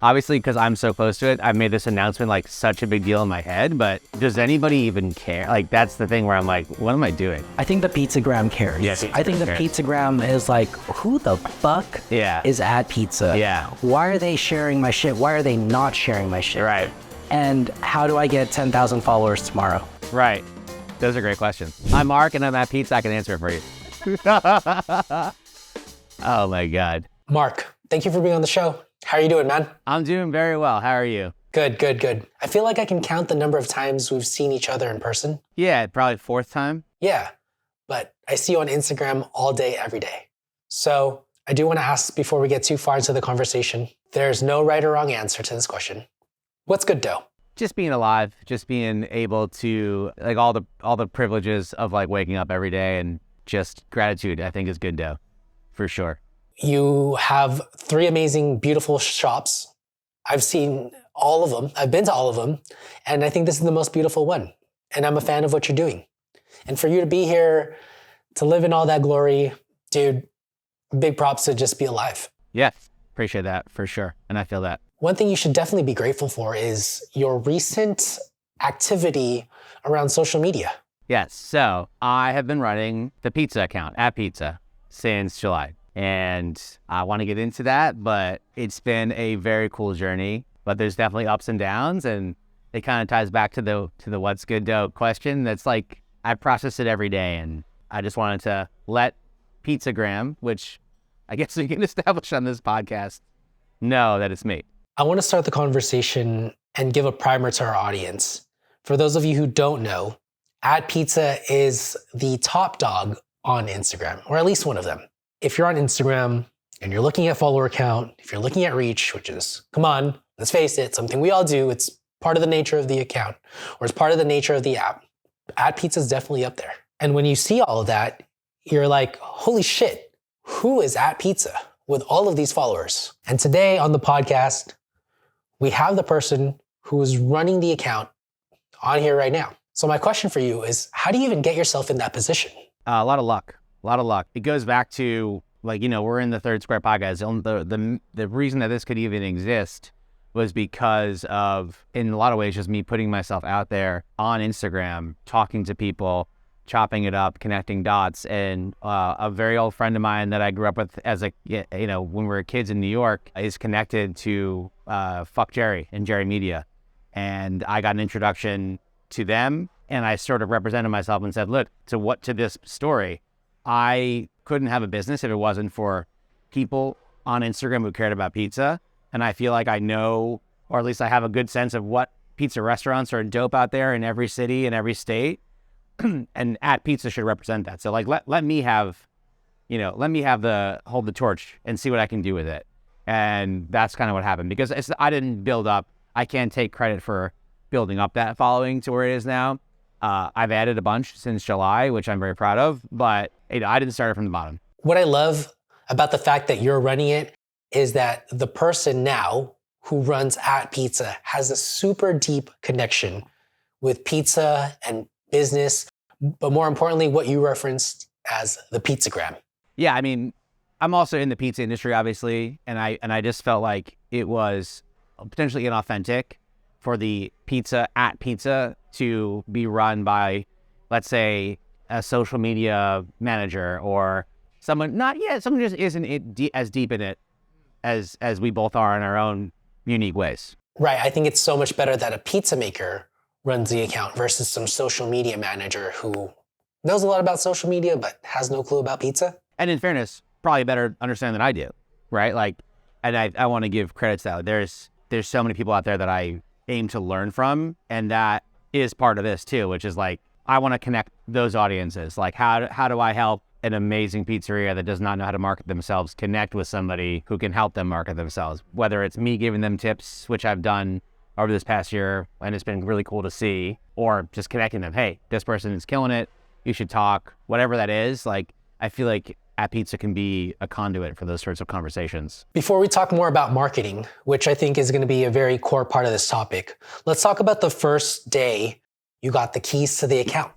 Obviously, because I'm so close to it, I've made this announcement like such a big deal in my head, but does anybody even care? Like, that's the thing where I'm like, what am I doing? I think the Pizzagram cares. Yeah, I think the Pizzagram is like, who the fuck is at pizza? Yeah. Why are they sharing my shit? Why are they not sharing my shit? Right. And how do I get 10,000 followers tomorrow? Right. Those are great questions. I'm Mark, and I'm at Pizza. I can answer it for you. Oh, my God. Mark, thank you for being on the show. How are you doing, man? I'm doing very well. How are you? Good. I feel like I can count the number of times we've seen each other in person. Yeah, probably fourth time. Yeah, but I see you on Instagram all day, every day. So I do want to ask before we get too far into the conversation, there's no right or wrong answer to this question. What's good dough? Just being alive, just being able to, like, all the privileges of like waking up every day, and just gratitude, I think, is good dough, for sure. You have 3 amazing, beautiful shops. I've seen all of them. I've been to all of them. And I think this is the most beautiful one. And I'm a fan of what you're doing. And for you to be here, to live in all that glory, dude, big props to just be alive. Yeah, appreciate that, for sure. And I feel that. One thing you should definitely be grateful for is your recent activity around social media. Yes, so I have been running the pizza account, at Pizza, since July. And I want to get into that, but it's been a very cool journey. But there's definitely ups and downs, and it kind of ties back to the what's good dough question. That's like, I process it every day, and I just wanted to let Pizzagram, which I guess we can establish on this podcast, know that it's me. I want to start the conversation and give a primer to our audience. For those of you who don't know, at Pizza is the top dog on Instagram, or at least one of them. If you're on Instagram and you're looking at follower count, if you're looking at reach, which is, come on, let's face it, something we all do, it's part of the nature of the account, or it's part of the nature of the app. At Pizza is definitely up there. And when you see all of that, you're like, holy shit, who is at Pizza with all of these followers? And today on the podcast, we have the person who is running the account on here right now. So my question for you is, how do you even get yourself in that position? A lot of luck. It goes back to, like, we're in the Third Square podcast. The reason that this could even exist was because of, in a lot of ways, just me putting myself out there on Instagram, talking to people, chopping it up, connecting dots. And a very old friend of mine that I grew up with as when we were kids in New York is connected to Fuck Jerry and Jerry Media. And I got an introduction to them, and I sort of represented myself and said, look, to this story, I couldn't have a business if it wasn't for people on Instagram who cared about pizza. And I feel like I know, or at least I have a good sense of what pizza restaurants are dope out there in every city and every state. And at Pizza should represent that. So like, let me have hold the torch and see what I can do with it. And that's kind of what happened, because I didn't build up. I can't take credit for building up that following to where it is now. I've added a bunch since July, which I'm very proud of, but I didn't start it from the bottom. What I love about the fact that you're running it is that the person now who runs at Pizza has a super deep connection with pizza and business, but more importantly, what you referenced as the Pizzagram. Yeah, I mean, I'm also in the pizza industry, obviously, and I just felt like it was potentially inauthentic for the Pizza at Pizza to be run by, let's say, a social media manager or someone someone just isn't as deep in it as we both are in our own unique ways. Right. I think it's so much better that a pizza maker runs the account versus some social media manager who knows a lot about social media but has no clue about pizza. And in fairness, probably better understand than I do, right? Like, and I want to give credits out. There's so many people out there that I aim to learn from, and that is part of this too, which is like, I want to connect those audiences. Like, how do I help an amazing pizzeria that does not know how to market themselves connect with somebody who can help them market themselves? Whether it's me giving them tips, which I've done over this past year, and it's been really cool to see, or just connecting them. Hey, this person is killing it. You should talk, whatever that is. Like, I feel like at Pizza can be a conduit for those sorts of conversations. Before we talk more about marketing, which I think is going to be a very core part of this topic, let's talk about the first day you got the keys to the account.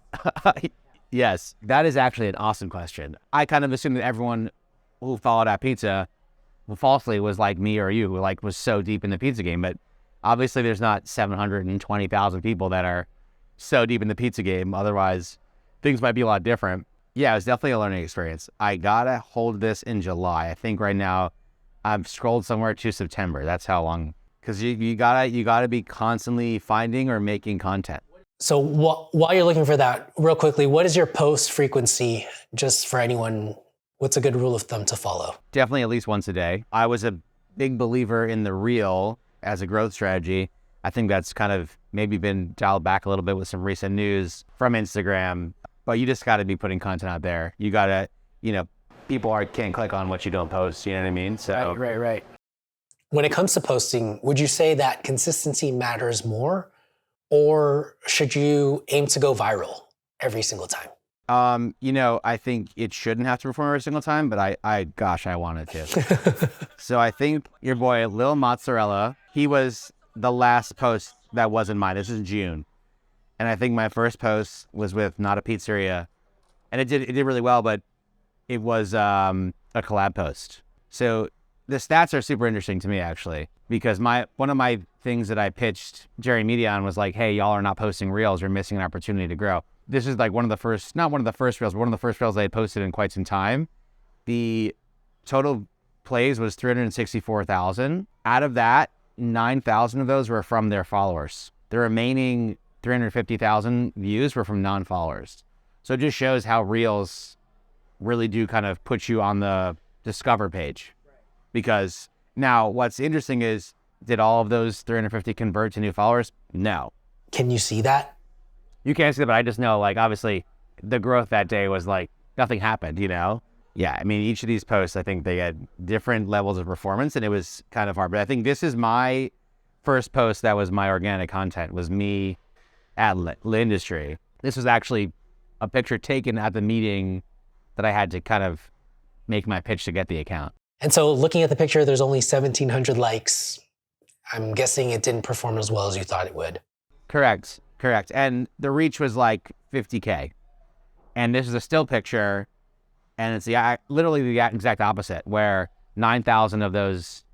Yes, that is actually an awesome question. I kind of assumed that everyone who followed at Pizza falsely was like me or you, like was so deep in the pizza game. But obviously there's not 720,000 people that are so deep in the pizza game. Otherwise things might be a lot different. Yeah, it was definitely a learning experience. I gotta hold this in July. I think right now I've scrolled somewhere to September. That's how long, because you gotta be constantly finding or making content. So while you're looking for that, real quickly, what is your post frequency, just for anyone? What's a good rule of thumb to follow? Definitely at least once a day. I was a big believer in the reel as a growth strategy. I think that's kind of maybe been dialed back a little bit with some recent news from Instagram, but you just got to be putting content out there. You got to, people can't click on what you don't post, you know what I mean? So Right. When it comes to posting, would you say that consistency matters more, or should you aim to go viral every single time? I think it shouldn't have to perform every single time, but I wanted to. So I think your boy, Lil Mozzarella, he was the last post that wasn't mine. This is June. And I think my first post was with Not a Pizzeria. And it did really well, but it was a collab post. So the stats are super interesting to me, actually, because one of my things that I pitched Jerry Media on was like, hey, y'all are not posting reels. You're missing an opportunity to grow. This is like not one of the first reels, but one of the first reels I had posted in quite some time. The total plays was 364,000. Out of that, 9,000 of those were from their followers. The remaining 350,000 views were from non-followers. So it just shows how reels really do kind of put you on the discover page. Because now what's interesting is, did all of those 350 convert to new followers? No. Can you see that? You can't see that, but I just know, like, obviously the growth that day was like nothing happened, Yeah, I mean, each of these posts, I think they had different levels of performance, and it was kind of hard. But I think this is my first post that was my organic content, was me at L'Industry. This was actually a picture taken at the meeting that I had to kind of make my pitch to get the account. And so looking at the picture, there's only 1,700 likes. I'm guessing it didn't perform as well as you thought it would. Correct. And the reach was like 50K. And this is a still picture, and it's literally the exact opposite, where 9,000 of those,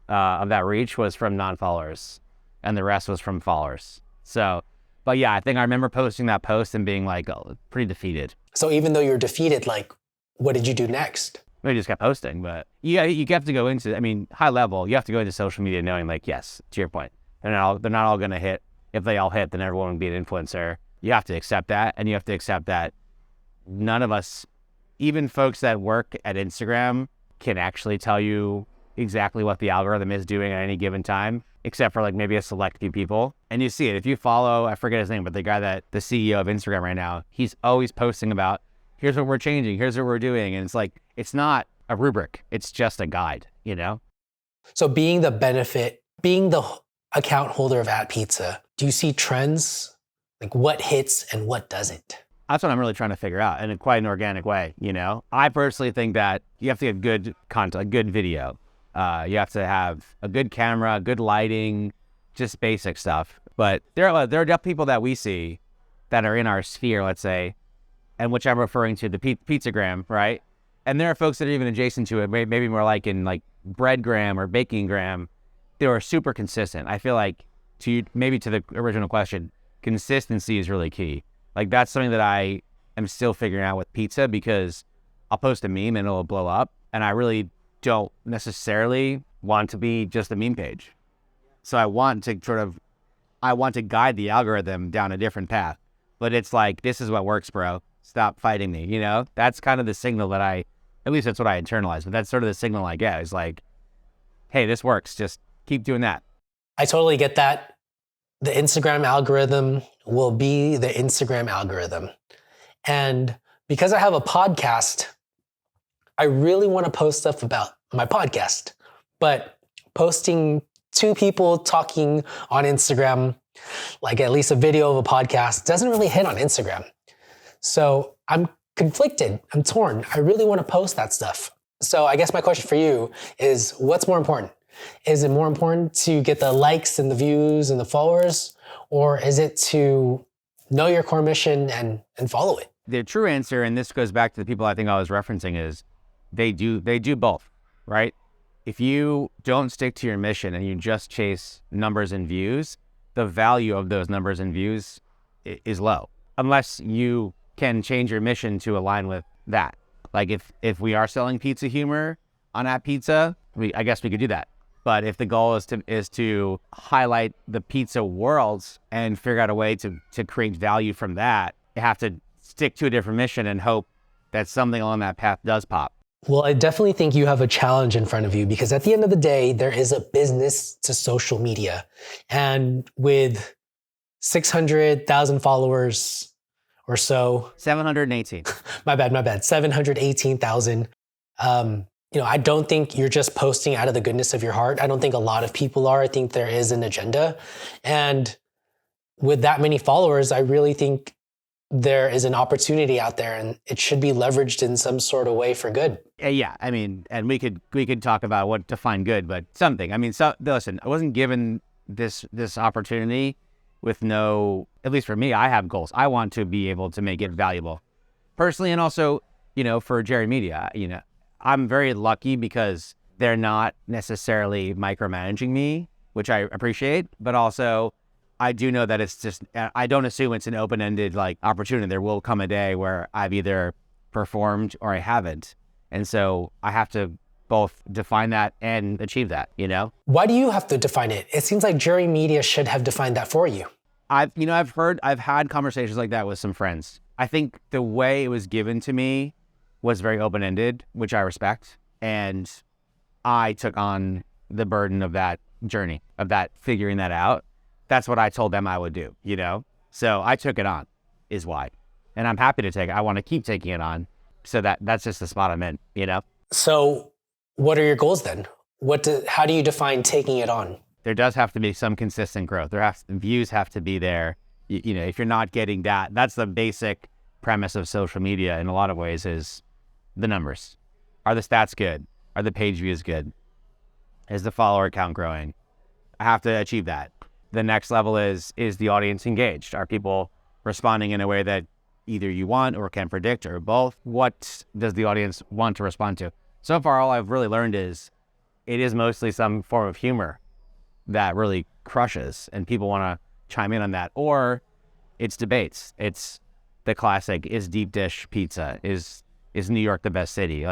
of that reach was from non-followers, and the rest was from followers. So, but yeah, I think I remember posting that post and being like pretty defeated. So even though you're defeated, like, what did you do next? We just kept posting, but you have to go into, high level, you have to go into social media knowing, like, yes, to your point, they're not all going to hit. If they all hit, then everyone would be an influencer. You have to accept that, and you have to accept that none of us, even folks that work at Instagram, can actually tell you exactly what the algorithm is doing at any given time, except for like maybe a select few people. And you see it. If you follow, I forget his name, but the CEO of Instagram right now, he's always posting about, here's what we're changing, here's what we're doing. And it's like, it's not a rubric, it's just a guide, So being the account holder of @Pizza, do you see trends? Like what hits and what doesn't? That's what I'm really trying to figure out in quite an organic way, I personally think that you have to get good content, a good video. You have to have a good camera, good lighting, just basic stuff. But there are definitely people that we see that are in our sphere, let's say, and which I'm referring to, the Pizzagram, right? And there are folks that are even adjacent to it, maybe more like in like Breadgram or Bakinggram. They are super consistent. I feel like to the original question, consistency is really key. Like that's something that I am still figuring out with pizza, because I'll post a meme and it'll blow up, and I really don't necessarily want to be just a meme page. So I want to guide the algorithm down a different path. But it's like, this is what works, bro. Stop fighting me, That's kind of the signal that at least that's what I internalize, but that's sort of the signal I get, is like, hey, this works, just keep doing that. I totally get that. The Instagram algorithm will be the Instagram algorithm. And because I have a podcast, I really want to post stuff about my podcast. But posting two people talking on Instagram, like at least a video of a podcast, doesn't really hit on Instagram. So I'm conflicted. I'm torn. I really want to post that stuff. So I guess my question for you is, what's more important? Is it more important to get the likes and the views and the followers, or is it to know your core mission and follow it? The true answer, and this goes back to the people I think I was referencing, is they do both, right? if you don't stick to your mission and you just chase numbers and views, the value of those numbers and views is low, unless you can change your mission to align with that. Like if we are selling pizza humor on @pizza, I guess we could do that. But if the goal is to highlight the pizza worlds and figure out a way to create value from that, you have to stick to a different mission and hope that something along that path does pop. Well, I definitely think you have a challenge in front of you, because at the end of the day, there is a business to social media. And with 600,000 followers or so. 718. My bad. 718,000. I don't think you're just posting out of the goodness of your heart. I don't think a lot of people are. I think there is an agenda. And with that many followers, I really think there is an opportunity out there, and it should be leveraged in some sort of way for good. Yeah, I mean, and we could talk about what to find good, but something. I mean, listen, I wasn't given this opportunity with no, at least for me, I have goals. I want to be able to make it valuable personally, and also, for Jerry Media, I'm very lucky because they're not necessarily micromanaging me, which I appreciate, but also I do know that it's just, I don't assume it's an open-ended opportunity. There will come a day where I've either performed or I haven't. And so I have to both define that and achieve that, Why do you have to define it? It seems like Jerry Media should have defined that for you. I've had conversations like that with some friends. I think the way it was given to me was very open-ended, which I respect. And I took on the burden of that journey, of that figuring that out. That's what I told them I would do, So I took it on, is why. And I'm happy to take it. I want to keep taking it on. So that's just the spot I'm in, So what are your goals then? How do you define taking it on? There does have to be some consistent growth. Views have to be there. If you're not getting that, that's the basic premise of social media in a lot of ways, is the numbers. Are the stats good? Are the page views good? Is the follower count growing? I have to achieve that. The next level is the audience engaged? Are people responding in a way that either you want or can predict, or both? What does the audience want to respond to? So far, all I've really learned is it is mostly some form of humor that really crushes, and people want to chime in on that. Or it's debates. It's the classic, is deep dish pizza, is New York the best city?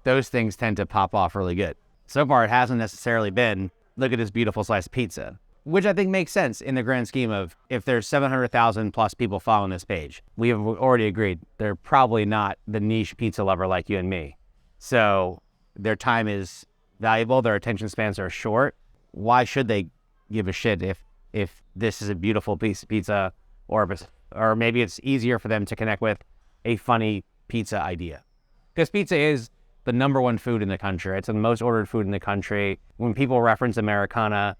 Those things tend to pop off really good. So far, it hasn't necessarily been, look at this beautiful slice of pizza, which I think makes sense in the grand scheme of, if there's 700,000 plus people following this page, we have already agreed they're probably not the niche pizza lover like you and me. So their time is valuable, their attention spans are short. Why should they give a shit if this is a beautiful piece of pizza, or maybe it's easier for them to connect with a funny pizza idea? Because pizza is the number one food in the country. It's the most ordered food in the country. When people reference Americana,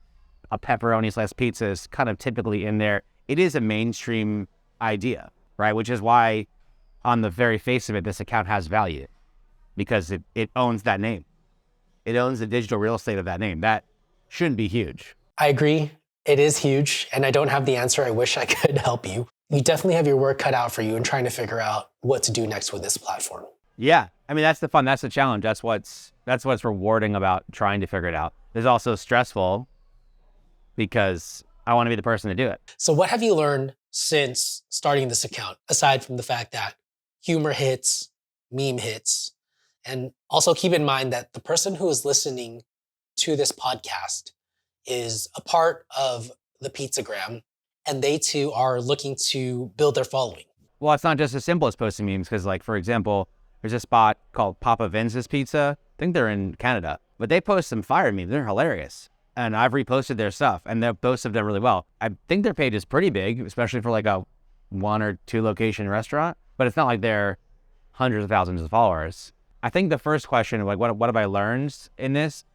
a pepperoni slice pizza is kind of typically in there. It is a mainstream idea, right? Which is why on the very face of it, this account has value, because it owns that name. It owns the digital real estate of that name. That shouldn't be huge. I agree. It is huge, and I don't have the answer. I wish I could help you. You definitely have your work cut out for you in trying to figure out what to do next with this platform. Yeah. I mean, that's the fun. That's the challenge. That's what's rewarding about trying to figure it out. It's also stressful because I want to be the person to do it. So what have you learned since starting this account, aside from the fact that humor hits, meme hits, and also keep in mind that the person who is listening to this podcast is a part of the Pizzagram, and they too are looking to build their following? Well, it's not just as simple as posting memes, because for example, there's a spot called Papa Vince's Pizza. I think they're in Canada, but they post some fire memes. They're hilarious. And I've reposted their stuff, and both have done really well. I think their page is pretty big, especially for a 1 or 2 location restaurant, but it's not like they're hundreds of thousands of followers. I think the first question, what have I learned in this?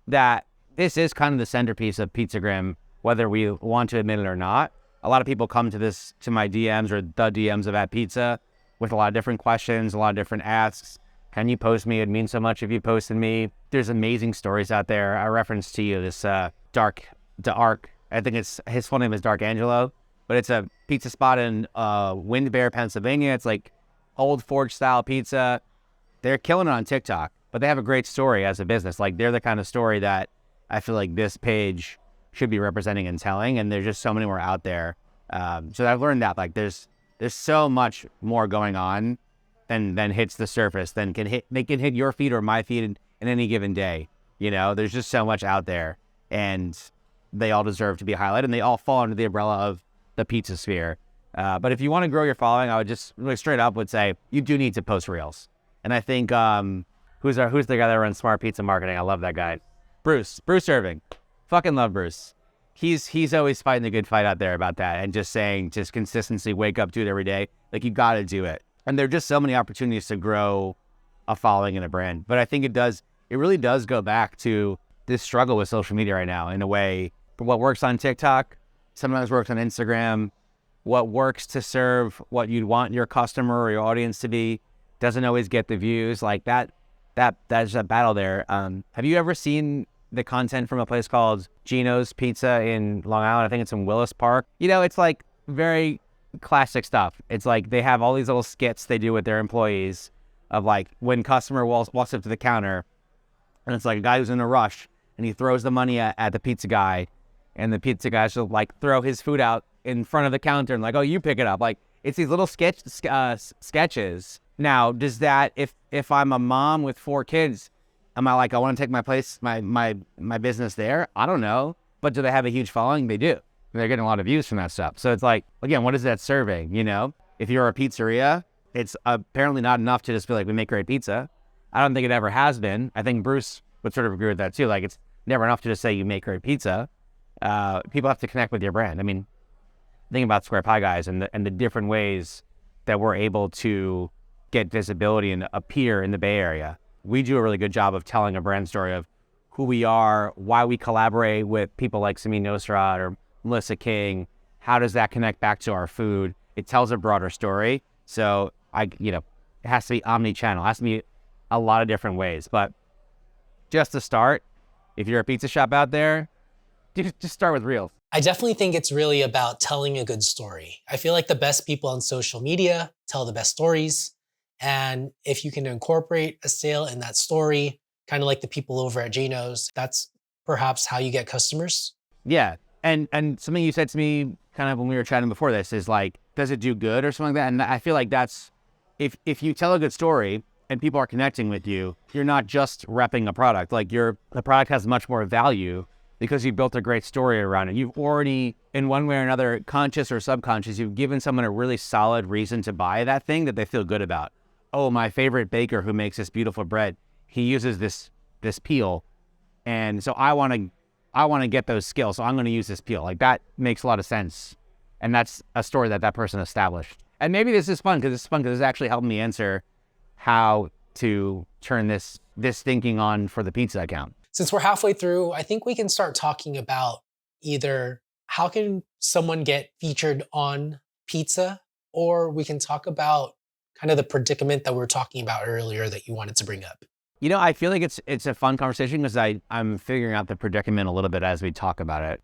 That this is kind of the centerpiece of Pizzagram, whether we want to admit it or not. A lot of people come to my DMs or the DMs of @pizza with a lot of different questions, a lot of different asks. Can you post me? It'd mean so much if you posted me. There's amazing stories out there. I referenced to you this Dark, I think his full name is Dark Angelo, but it's a pizza spot in Wind Bear, Pennsylvania. It's old forge style pizza. They're killing it on TikTok, but they have a great story as a business. Like they're the kind of story that I feel like this page should be representing and telling. And there's just so many more out there. So I've learned that like there's so much more going on than hits the surface, they can hit your feed or my feed in any given day. You know, there's just so much out there, and they all deserve to be highlighted, and they all fall under the umbrella of the pizza sphere. But if you want to grow your following, I would just really straight up would say you do need to post reels. And I think who's the guy that runs Smart Pizza Marketing? I love that guy, Bruce Irving. Fucking love Bruce. He's always fighting the good fight out there about that, and just saying just consistency, wake up, do it every day. Like you got to do it. And there are just so many opportunities to grow a following in a brand. But I think it really does go back to this struggle with social media right now in a way. What works on TikTok sometimes works on Instagram. What works to serve what you'd want your customer or your audience to be doesn't always get the views. Like that's a battle there. Have you ever seen the content from a place called Gino's Pizza in Long Island? I think it's in Willis Park. You know, it's like very classic stuff. It's like they have all these little skits they do with their employees of like when customer walks up to the counter, and it's like a guy who's in a rush and he throws the money at the pizza guy, and the pizza guy should like throw his food out in front of the counter and like, oh, you pick it up. Like it's these little sketches. Now, does that, if I'm a mom with 4 kids, am I like, I want to take my business there? I don't know. But do they have a huge following? They do. They're getting a lot of views from that stuff. So it's like, again, what is that serving? You know, if you're a pizzeria, it's apparently not enough to just be like, we make great pizza. I don't think it ever has been. I think Bruce would sort of agree with that too. Like it's never enough to just say you make great pizza. People have to connect with your brand. I mean, think about Square Pie Guys and the different ways that we're able to get visibility and appear in the Bay Area. We do a really good job of telling a brand story of who we are, why we collaborate with people like Samin Nosrat or Melissa King. How does that connect back to our food? It tells a broader story. So it has to be omni-channel. It has to be a lot of different ways. But just to start, if you're a pizza shop out there, just start with reels. I definitely think it's really about telling a good story. I feel like the best people on social media tell the best stories. And if you can incorporate a sale in that story, kind of like the people over at Gino's, that's perhaps how you get customers. Yeah. And something you said to me kind of when we were chatting before this is like, does it do good or something like that? And I feel like that's, if you tell a good story and people are connecting with you, you're not just repping a product. Like the product has much more value because you built a great story around it. You've already, in one way or another, conscious or subconscious, you've given someone a really solid reason to buy that thing that they feel good about. Oh, my favorite baker who makes this beautiful bread, he uses this peel. And so I want to get those skills. So I'm going to use this peel. Like that makes a lot of sense. And that's a story that person established. And maybe this is fun because it's actually helping me answer how to turn this thinking on for the pizza account. Since we're halfway through, I think we can start talking about either how can someone get featured on pizza, or we can talk about kind of the predicament that we were talking about earlier that you wanted to bring up. You know, I feel like it's a fun conversation because I'm figuring out the predicament a little bit as we talk about it.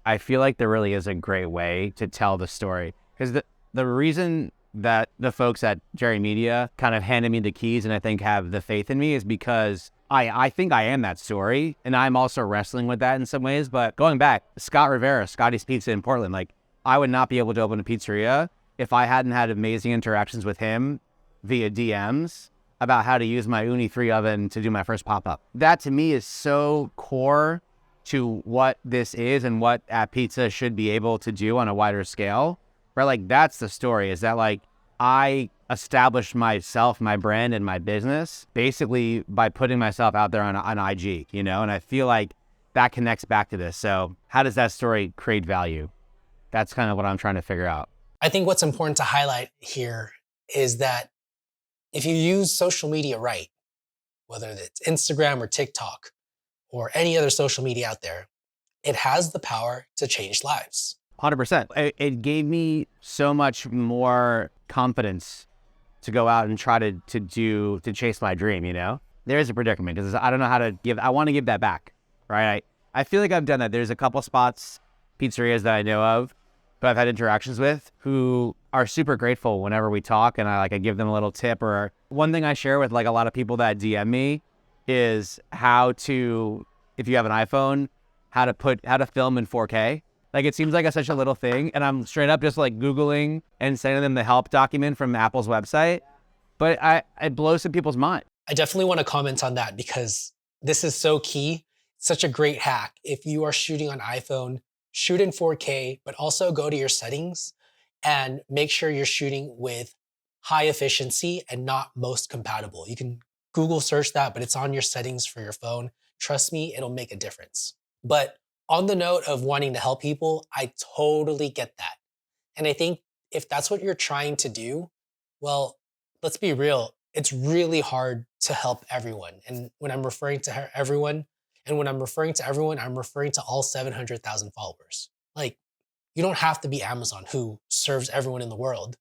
I feel like there really is a great way to tell the story, because the reason that the folks at Jerry Media kind of handed me the keys and I think have the faith in me is because I think I am that story, and I'm also wrestling with that in some ways. But going back, Scott Rivera, Scotty's Pizza in Portland, like I would not be able to open a pizzeria if I hadn't had amazing interactions with him via DMs about how to use my Uni 3 oven to do my first pop-up. That to me is so core to what this is and what At Pizza should be able to do on a wider scale. Right? Like that's the story, is that like I established myself, my brand, and my business basically by putting myself out there on IG, you know? And I feel like that connects back to this. So how does that story create value? That's kind of what I'm trying to figure out. I think what's important to highlight here is that if you use social media right, whether it's Instagram or TikTok or any other social media out there, it has the power to change lives. 100%. It gave me so much more confidence to go out and try to chase my dream, you know? There is a predicament because I don't know how to I want to give that back, right? I feel like I've done that. There's a couple spots, pizzerias that I know of, who I've had interactions with who are super grateful whenever we talk, and I give them a little tip. Or one thing I share with like a lot of people that DM me is how to, if you have an iPhone, how to film in 4K. Like, it seems like such a little thing, and I'm straight up just like Googling and sending them the help document from Apple's website. But it blows some people's mind. I definitely want to comment on that because this is so key. Such a great hack. If you are shooting on iPhone, shoot in 4K, but also go to your settings and make sure you're shooting with high efficiency and not most compatible. You can Google search that, but it's on your settings for your phone. Trust me, it'll make a difference. But on the note of wanting to help people, I totally get that. And I think if that's what you're trying to do, well, let's be real, it's really hard to help everyone. And when I'm referring to everyone, I'm referring to all 700,000 followers. Like, you don't have to be Amazon, who serves everyone in the world,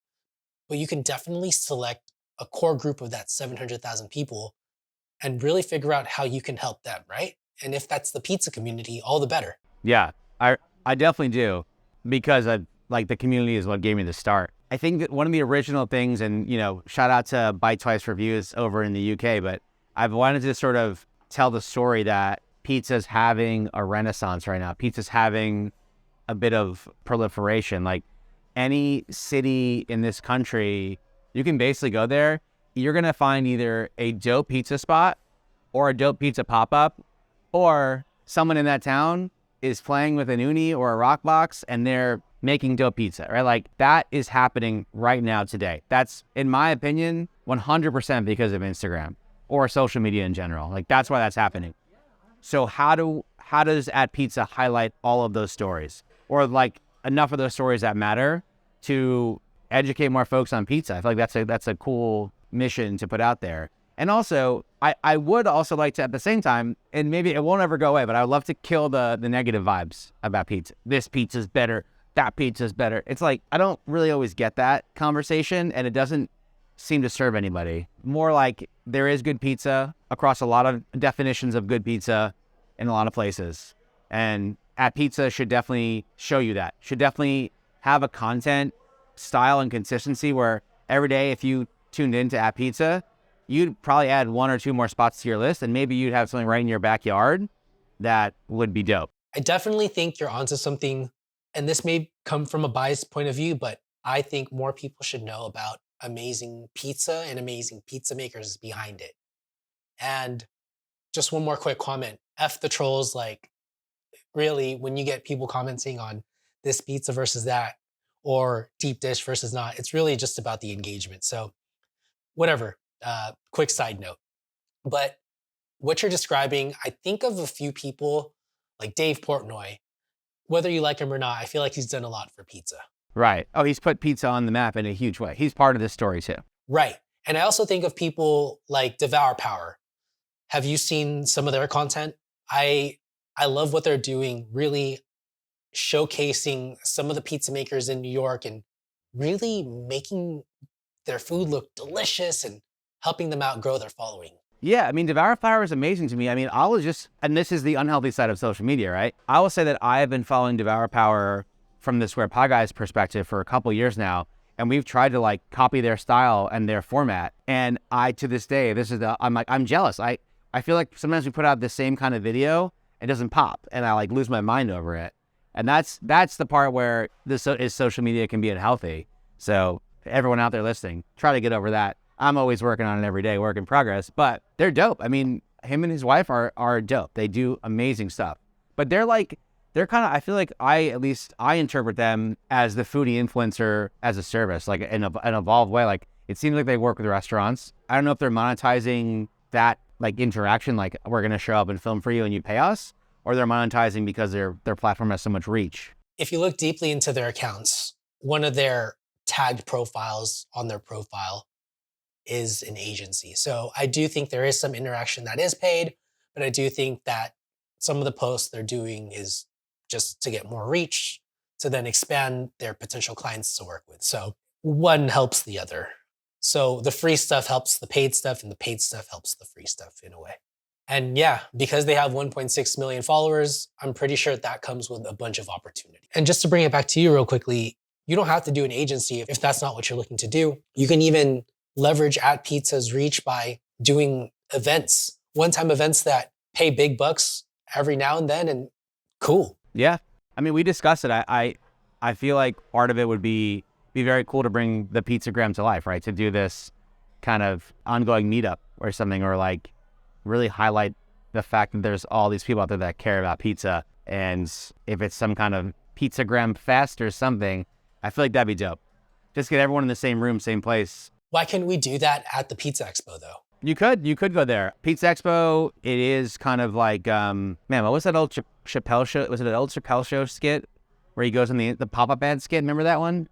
but you can definitely select a core group of that 700,000 people and really figure out how you can help them, right? And if that's the pizza community, all the better. Yeah, I definitely do, because like the community is what gave me the start. I think that one of the original things, and shout out to Bite Twice Reviews over in the UK, but I've wanted to sort of tell the story that pizza's having a renaissance right now. Pizza's having a bit of proliferation. Like, any city in this country, you can basically go there. You're going to find either a dope pizza spot or a dope pizza pop-up, or someone in that town is playing with an uni or a rock box and they're making dope pizza, right? Like, that is happening right now today. That's, in my opinion, 100% because of Instagram or social media in general. Like, that's why that's happening. So how does At Pizza highlight all of those stories, or like enough of those stories that matter to educate more folks on pizza? I feel like that's a cool mission to put out there. And also, I would also like to, at the same time, and maybe it won't ever go away, but I would love to kill the negative vibes about pizza. This pizza's better, that pizza's better. It's like, I don't really always get that conversation, and it doesn't seem to serve anybody. More like, there is good pizza across a lot of definitions of good pizza in a lot of places. And At Pizza should definitely show you that. Should definitely have a content style and consistency where every day, if you tuned into At Pizza, you'd probably add 1 or 2 more spots to your list, and maybe you'd have something right in your backyard that would be dope. I definitely think you're onto something, and this may come from a biased point of view, but I think more people should know about amazing pizza and amazing pizza makers behind it. And just one more quick comment. F the trolls. Like, really, when you get people commenting on this pizza versus that, or deep dish versus not, it's really just about the engagement. So whatever, quick side note. But what you're describing, I think of a few people like Dave Portnoy. Whether you like him or not, I feel like he's done a lot for pizza. Right. Oh, he's put pizza on the map in a huge way. He's part of this story too. Right. And I also think of people like Devour Power. Have you seen some of their content? I love what they're doing, really showcasing some of the pizza makers in New York and really making their food look delicious and helping them out grow their following. Yeah, I mean, Devour Power is amazing to me. I mean, and this is the unhealthy side of social media, right? I will say that I have been following Devour Power from the Square Pie Guys perspective for a couple years now, and we've tried to like copy their style and their format. And to this day, I'm jealous. I feel like sometimes we put out the same kind of video, it doesn't pop, and I like lose my mind over it. And that's the part where social media can be unhealthy. So everyone out there listening, try to get over that. I'm always working on it every day, work in progress, but they're dope. I mean, him and his wife are dope. They do amazing stuff, but they're kind of, I feel like I interpret them as the foodie influencer as a service, like in an evolved way. Like, it seems like they work with restaurants. I don't know if they're monetizing that like interaction, like we're going to show up and film for you and you pay us, or they're monetizing because their platform has so much reach. If you look deeply into their accounts, one of their tagged profiles on their profile is an agency. So I do think there is some interaction that is paid, but I do think that some of the posts they're doing is just to get more reach, to then expand their potential clients to work with. So one helps the other. So the free stuff helps the paid stuff, and the paid stuff helps the free stuff in a way. And yeah, because they have 1.6 million followers, I'm pretty sure that comes with a bunch of opportunity. And just to bring it back to you real quickly, you don't have to do an agency if that's not what you're looking to do. You can even leverage At Pizza's reach by doing events one-time events that pay big bucks every now and then, and cool. Yeah. I mean, we discussed it. I feel like part of it would be very cool to bring the Pizzagram to life, right? To do this kind of ongoing meetup or something, or like really highlight the fact that there's all these people out there that care about pizza. And if it's some kind of Pizzagram fest or something, I feel like that'd be dope. Just get everyone in the same room, same place. Why can't we do that at the Pizza Expo though? You could go there. Pizza Expo, it is kind of like, man, what was that old Chappelle show? Was it an old Chappelle show skit where he goes in the pop-up ad skit? Remember that one?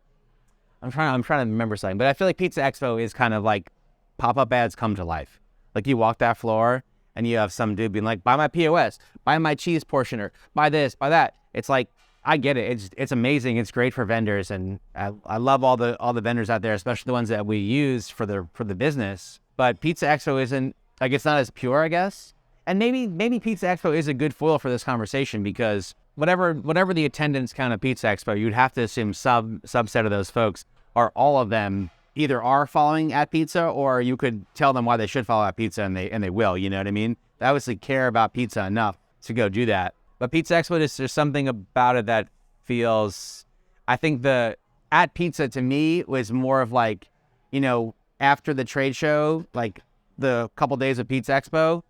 I'm trying to remember something, but I feel like Pizza Expo is kind of like pop-up ads come to life. Like you walk that floor and you have some dude being like, buy my POS, buy my cheese portioner, buy this, buy that. It's like, I get it. It's amazing. It's great for vendors, and I love all the vendors out there, especially the ones that we use for the business. But Pizza Expo isn't, like, it's not as pure, I guess. And maybe Pizza Expo is a good foil for this conversation, because whatever the attendance count of Pizza Expo, you'd have to assume subset of those folks are all of them either are following at Pizza, or you could tell them why they should follow at Pizza, and they will. You know what I mean? They obviously care about pizza enough to go do that. But Pizza Expo, there's something about it that feels, I think the at Pizza to me was more of like, you know, after the trade show, like the couple days of Pizza Expo,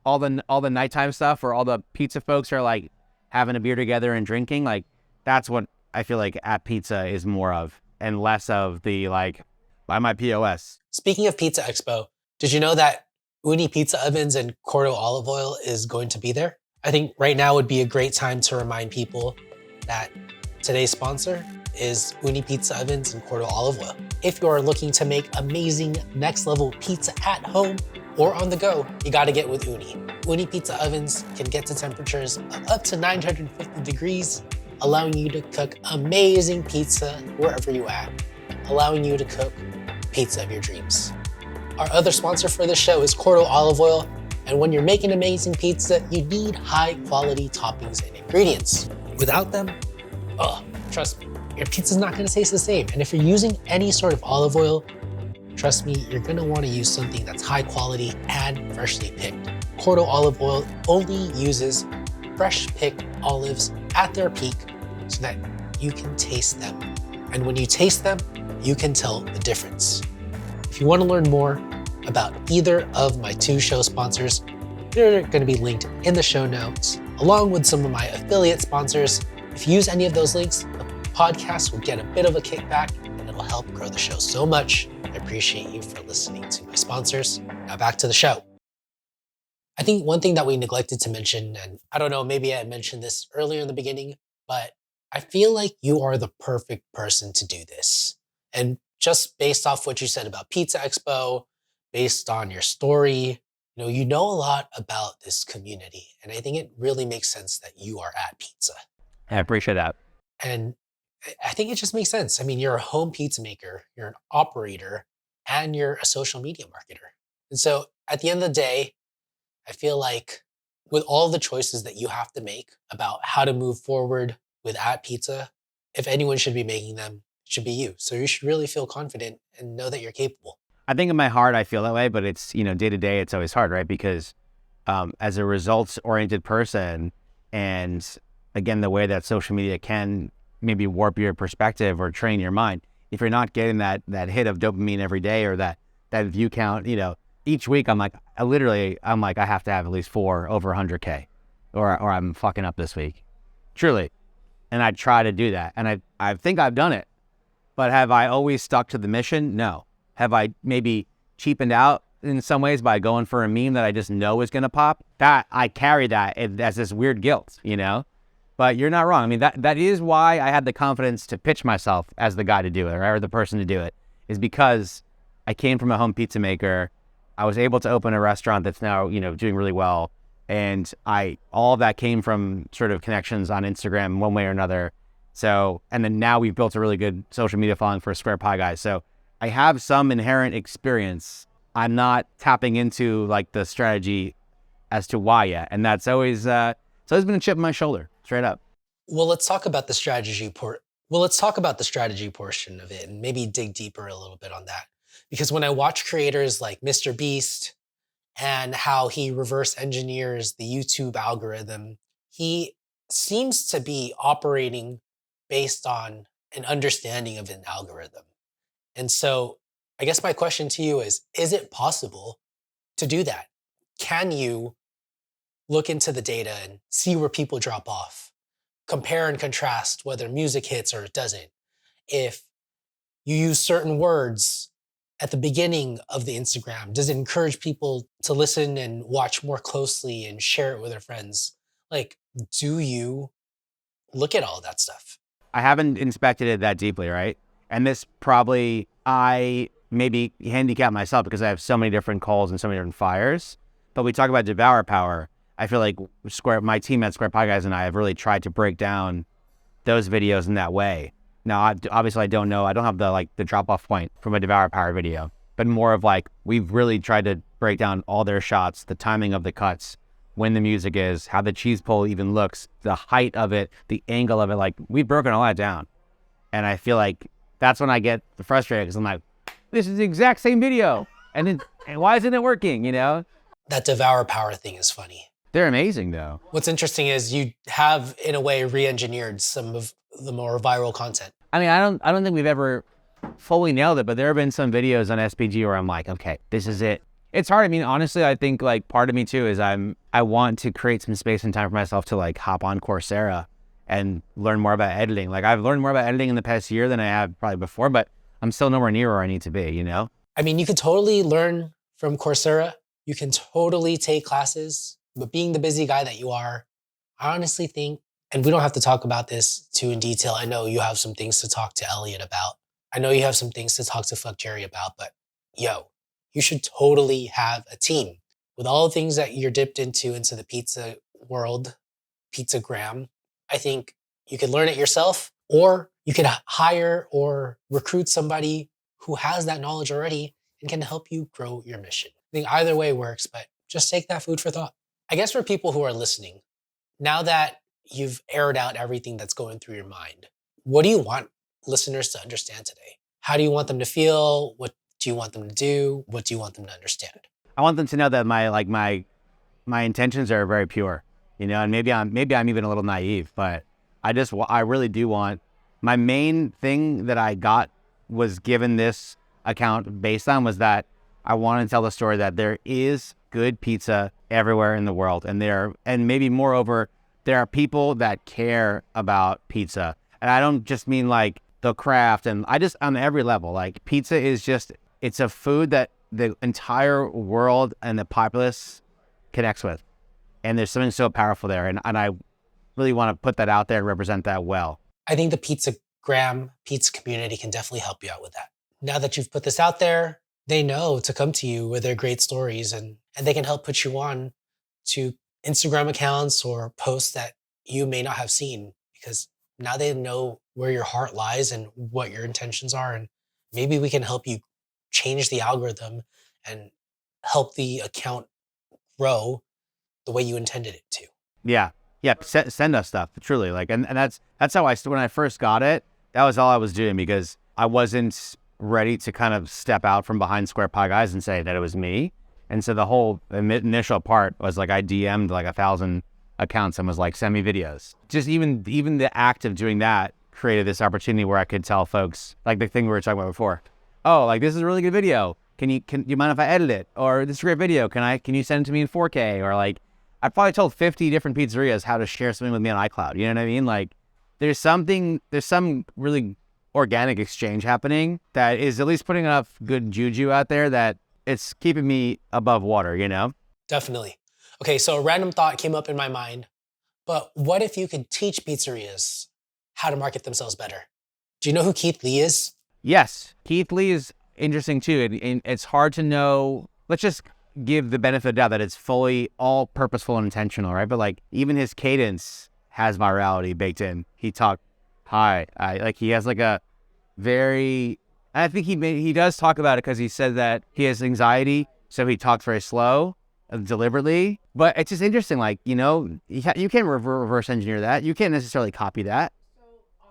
all the nighttime stuff where all the pizza folks are like having a beer together and drinking, like that's what I feel like at Pizza is more of, and less of the like, buy my POS. Speaking of Pizza Expo, did you know that Uni Pizza Ovens and Cordo Olive Oil is going to be there? I think right now would be a great time to remind people that today's sponsor is Uni Pizza Ovens and Cordo Olive Oil. If you are looking to make amazing next level pizza at home or on the go, you gotta get with Uni. Uni Pizza Ovens can get to temperatures of up to 950 degrees, allowing you to cook amazing pizza wherever you at, allowing you to cook pizza of your dreams. Our other sponsor for this show is Cordo Olive Oil. And when you're making amazing pizza, you need high quality toppings and ingredients. Without them, trust me, your pizza's not gonna taste the same. And if you're using any sort of olive oil, trust me, you're gonna wanna use something that's high quality and freshly picked. Cordo Olive Oil only uses fresh picked olives at their peak so that you can taste them. And when you taste them, you can tell the difference. If you wanna learn more about either of my two show sponsors, they're going to be linked in the show notes, along with some of my affiliate sponsors. If you use any of those links, the podcast will get a bit of a kickback, and it'll help grow the show so much. I appreciate you for listening to my sponsors. Now back to the show. I think one thing that we neglected to mention, and I don't know, maybe I mentioned this earlier in the beginning, but I feel like you are the perfect person to do this. And just based off what you said about Pizza Expo, based on your story, you know a lot about this community. And I think it really makes sense that you are at Pizza. I appreciate that. And I think it just makes sense. I mean, you're a home pizza maker, you're an operator, and you're a social media marketer. And so at the end of the day, I feel like with all the choices that you have to make about how to move forward with at Pizza, if anyone should be making them, it should be you. So you should really feel confident and know that you're capable. I think in my heart, I feel that way, but it's, day to day, it's always hard, right? Because as a results-oriented person, and again, the way that social media can maybe warp your perspective or train your mind, if you're not getting that hit of dopamine every day, or that view count, each week I'm like, I have to have at least 4 over 100K or I'm fucking up this week. Truly. And I try to do that. And I think I've done it. But have I always stuck to the mission? No. Have I maybe cheapened out in some ways by going for a meme that I just know is going to pop? That I carry that as this weird guilt, But you're not wrong. I mean, that is why I had the confidence to pitch myself as the guy to do it, or the person to do it, is because I came from a home pizza maker. I was able to open a restaurant that's now, doing really well. And all of that came from sort of connections on Instagram one way or another. So, and then now we've built a really good social media following for Square Pie Guys. So I have some inherent experience. I'm not tapping into like the strategy as to why yet. And that's always, it's always been a chip on my shoulder, straight up. Well, let's talk about the strategy portion of it and maybe dig deeper a little bit on that. Because when I watch creators like Mr. Beast, and how he reverse engineers the YouTube algorithm, he seems to be operating based on an understanding of an algorithm. And so I guess my question to you is it possible to do that? Can you look into the data and see where people drop off? Compare and contrast whether music hits or it doesn't. If you use certain words at the beginning of the Instagram, does it encourage people to listen and watch more closely and share it with their friends? Like, do you look at all that stuff? I haven't inspected it that deeply, right? And this probably, I maybe handicap myself because I have so many different calls and so many different fires. But we talk about Devour Power. I feel like my team at Square Pie Guys and I have really tried to break down those videos in that way. Now, obviously, I don't know. I don't have the drop-off point from a Devour Power video, but more of like, we've really tried to break down all their shots, the timing of the cuts, when the music is, how the cheese pull even looks, the height of it, the angle of it. Like, we've broken all that down. And I feel like that's when I get frustrated because I'm like, this is the exact same video. And why isn't it working, you know? That Devour Power thing is funny. They're amazing, though. What's interesting is you have, in a way, re-engineered some of the more viral content. I mean, I don't think we've ever fully nailed it, but there have been some videos on SPG where I'm like, okay, this is it. It's hard. I mean, honestly, I think like part of me too is I want to create some space and time for myself to like hop on Coursera and learn more about editing. Like, I've learned more about editing in the past year than I have probably before, but I'm still nowhere near where I need to be, you know? I mean, you could totally learn from Coursera. You can totally take classes, but being the busy guy that you are, I honestly think, and we don't have to talk about this too in detail. I know you have some things to talk to Elliot about. I know you have some things to talk to Fuck Jerry about, but yo, you should totally have a team. With all the things that you're dipped into the pizza world, Pizzagram, I think you could learn it yourself, or you could hire or recruit somebody who has that knowledge already and can help you grow your mission. I think either way works, but just take that food for thought. I guess for people who are listening, now that you've aired out everything that's going through your mind, what do you want listeners to understand today? How do you want them to feel? What do you want them to do? What do you want them to understand? I want them to know that my intentions are very pure, you know, and maybe I'm even a little naive, but I really do want, my main thing that I was given this account based on was that I want to tell the story that there is good pizza everywhere in the world. And maybe moreover, there are people that care about pizza. And I don't just mean like the craft, and I just, on every level, like pizza is it's a food that the entire world and the populace connects with. And there's something so powerful there. And I really want to put that out there and represent that well. I think the Pizzagram pizza community can definitely help you out with that. Now that you've put this out there, they know to come to you with their great stories, and they can help put you on to Instagram accounts or posts that you may not have seen, because now they know where your heart lies and what your intentions are. And maybe we can help you change the algorithm and help the account grow the way you intended it to. Yeah. Yeah. Send us stuff, truly. Like, and that's how when I first got it, that was all I was doing, because I wasn't ready to kind of step out from behind Square Pie Guys and say that it was me. And so the whole initial part was like, I DM'd like 1,000 accounts and was like, send me videos. Just even the act of doing that created this opportunity where I could tell folks, like the thing we were talking about before, oh, like, this is a really good video. Can you mind if I edit it? Or this is a great video. Can you send it to me in 4K? Or like, I probably told 50 different pizzerias how to share something with me on iCloud. You know what I mean? Like, there's some really organic exchange happening that is at least putting enough good juju out there that it's keeping me above water, you know? Definitely. Okay, so a random thought came up in my mind, but what if you could teach pizzerias how to market themselves better? Do you know who Keith Lee is? Yes, Keith Lee is interesting too. It's hard to know. Let's just give the benefit of the doubt that it's fully all purposeful and intentional, right? But like, even his cadence has virality baked in. He talked high. Like, he has like a very, I think he does talk about it because he said that he has anxiety, so he talks very slow, deliberately. But it's just interesting, like, you know, you can't reverse engineer that. You can't necessarily copy that.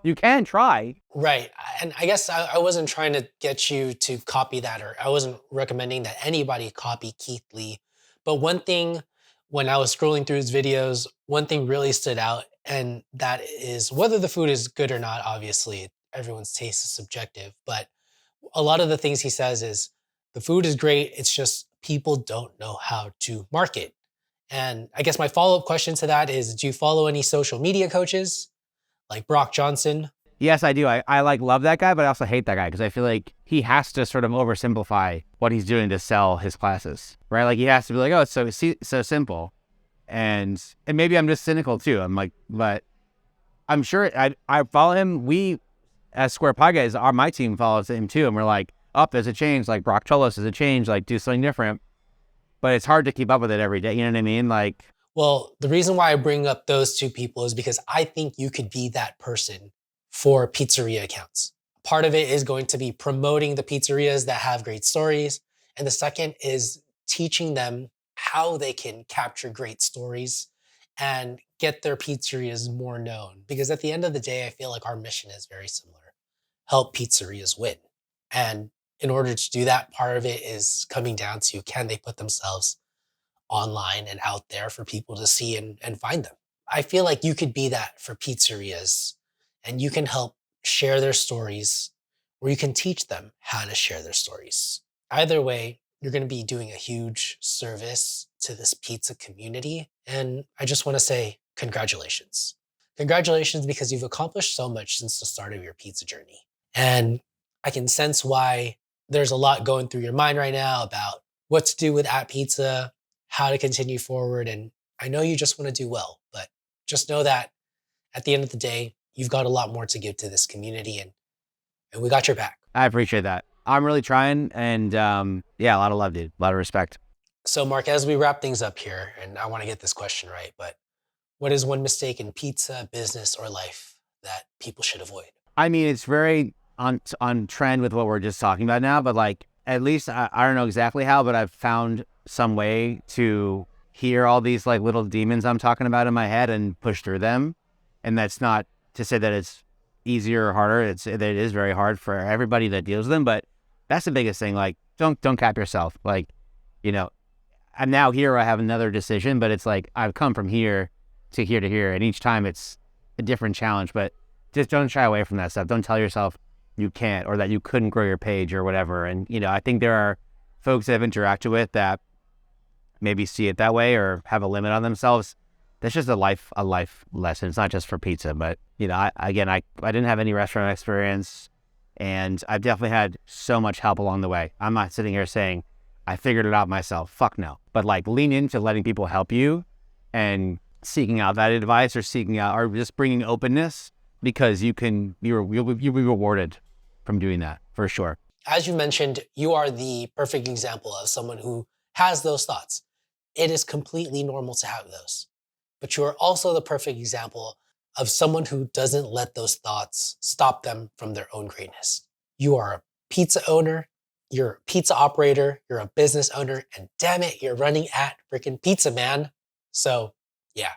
You can try. Right. And I guess I wasn't trying to get you to copy that, or I wasn't recommending that anybody copy Keith Lee. But one thing, when I was scrolling through his videos, one thing really stood out, and that is whether the food is good or not. Obviously, everyone's taste is subjective, but a lot of the things he says is the food is great. It's just people don't know how to market. And I guess my follow-up question to that is, do you follow any social media coaches like Brock Johnson? Yes, I do. I like love that guy, but I also hate that guy because I feel like he has to sort of oversimplify what he's doing to sell his classes, right? Like he has to be like, oh, it's so simple. And maybe I'm just cynical too. I'm like, but I'm sure I follow him. We, as Square Pie Guys, my team follows him too. And we're like, oh, there's a change. Like Brock told us there's a change, like do something different. But it's hard to keep up with it every day. You know what I mean? Like, well, the reason why I bring up those two people is because I think you could be that person for pizzeria accounts. Part of it is going to be promoting the pizzerias that have great stories. And the second is teaching them how they can capture great stories and get their pizzerias more known. Because at the end of the day, I feel like our mission is very similar. Help pizzerias win. And in order to do that, part of it is coming down to, can they put themselves online and out there for people to see and find them? I feel like you could be that for pizzerias, and you can help share their stories, or you can teach them how to share their stories. Either way, you're going to be doing a huge service to this pizza community. And I just want to say congratulations. Congratulations, because you've accomplished so much since the start of your pizza journey. And I can sense why there's a lot going through your mind right now about what to do with @Pizza, how to continue forward. And I know you just want to do well, but just know that at the end of the day, you've got a lot more to give to this community, and we got your back. I appreciate that. I'm really trying, and yeah, a lot of love, dude. A lot of respect. So Mark, as we wrap things up here, and I want to get this question right, but what is one mistake in pizza, business, or life that people should avoid? I mean, it's very on trend with what we're just talking about now, but like, at least I don't know exactly how, but I've found some way to hear all these like little demons I'm talking about in my head and push through them. And that's not to say that it's easier or harder. It is very hard for everybody that deals with them, but that's the biggest thing. Like, don't cap yourself. Like, you know, I'm now here, I have another decision, but it's like, I've come from here to here to here. And each time it's a different challenge, but just don't shy away from that stuff. Don't tell yourself you can't, or that you couldn't grow your page or whatever. And, you know, I think there are folks that I've interacted with that maybe see it that way or have a limit on themselves. That's just a life lesson. It's not just for pizza, but, you know, I didn't have any restaurant experience, and I've definitely had so much help along the way. I'm not sitting here saying I figured it out myself. Fuck no. But like, lean into letting people help you and seeking out that advice, or seeking out, or just bringing openness, because you'll be rewarded from doing that for sure. As you mentioned, you are the perfect example of someone who has those thoughts. It is completely normal to have those. But you are also the perfect example of someone who doesn't let those thoughts stop them from their own greatness. You are a pizza owner, you're a pizza operator, you're a business owner, and damn it, you're running @Pizza, man. So yeah,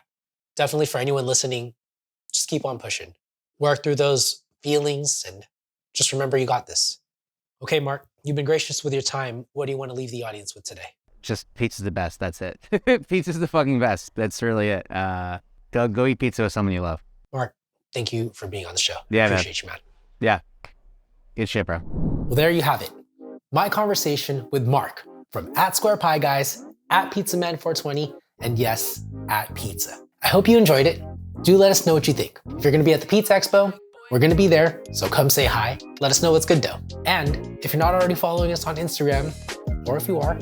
definitely for anyone listening, just keep on pushing. Work through those feelings, and just remember you got this. Okay, Mark, you've been gracious with your time. What do you want to leave the audience with today? Just pizza's the best. That's it. Pizza's the fucking best. That's really it. Go eat pizza with someone you love. Mark, thank you for being on the show. Yeah, Appreciate you, man. Yeah. Good shit, bro. Well, there you have it. My conversation with Mark from @SquarePieGuys, @PizzaMan420, and yes, @Pizza. I hope you enjoyed it. Do let us know what you think. If you're going to be at the Pizza Expo, we're going to be there, so come say hi. Let us know what's good dough. And if you're not already following us on Instagram, or if you are,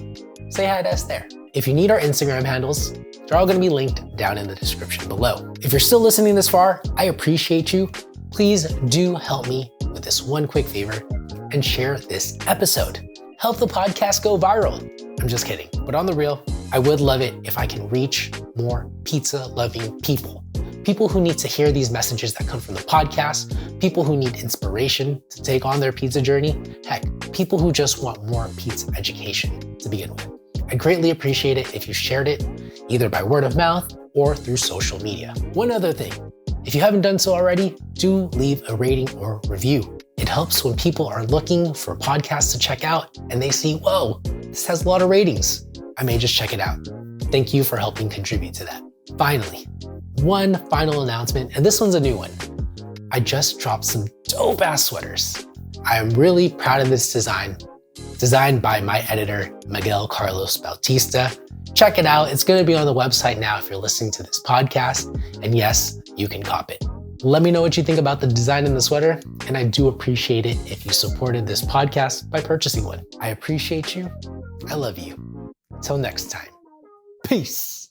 say hi to us there. If you need our Instagram handles, they're all going to be linked down in the description below. If you're still listening this far, I appreciate you. Please do help me with this one quick favor and share this episode. Help the podcast go viral. I'm just kidding. But on the real, I would love it if I can reach more pizza-loving people. People who need to hear these messages that come from the podcast, people who need inspiration to take on their pizza journey, heck, people who just want more pizza education to begin with. I greatly appreciate it if you shared it, either by word of mouth or through social media. One other thing, if you haven't done so already, do leave a rating or review. It helps when people are looking for podcasts to check out and they see, whoa, this has a lot of ratings. I may just check it out. Thank you for helping contribute to that. Finally, one final announcement, and this one's a new one. I just dropped some dope ass sweaters. I am really proud of this design, designed by my editor, Miguel Carlos Bautista. Check it out. It's going to be on the website now if you're listening to this podcast. And yes, you can cop it. Let me know what you think about the design in the sweater. And I do appreciate it if you supported this podcast by purchasing one. I appreciate you. I love you. Until next time. Peace.